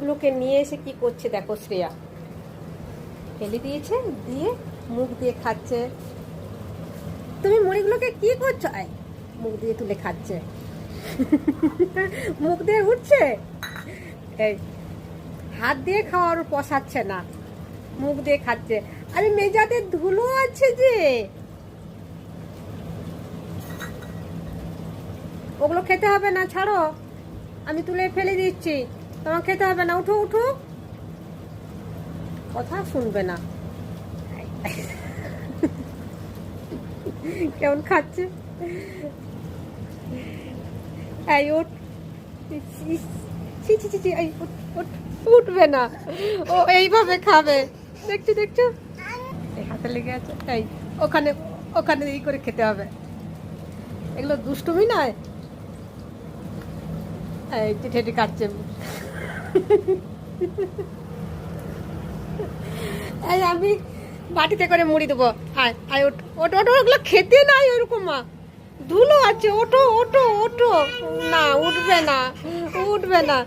মুড়িগুলোকে নিয়ে এসে কি করছে দেখো শ্রেয়া, ফেলে দিয়েছে, দিয়ে মুখ দিয়ে খাচ্ছে। তুমি মুড়িগুলোকে কি করছো? মুখ দিয়ে তুলে খাচ্ছে। মুখ দিয়ে উঠছে, এই হাত দিয়ে খাওয়ার পোষাচ্ছে না, মুখ দিয়ে খাচ্ছে। আরে মেজাতে ধুলো আছে যে, ওগুলো খেতে হবে না, ছাড়ো, আমি তুলে ফেলে দিচ্ছি, তোমার খেতে হবে না, উঠো উঠো। কথা শুনবে না, কেমন খাচ্ছে। এই উঠ, ছি ছি ছি ছি, এই উঠবে না, ও এইভাবে খাবে, দেখছো দেখছো, এই হাতে লেগে আছে। এই ওখানে ওখানে এই করে খেতে হবে, এগুলো দুষ্টুমি নয়। এই ঠেটে কাটছে। এই আমি বাটিতে করে মুড়ি দেবো, আয় আয় ওঠ ওঠ ওঠ, ওগুলো খেতে নাই ওরকম, মা ধুলো আছে, ওঠো ওঠো ওঠো। না উঠবে না, উঠবে না।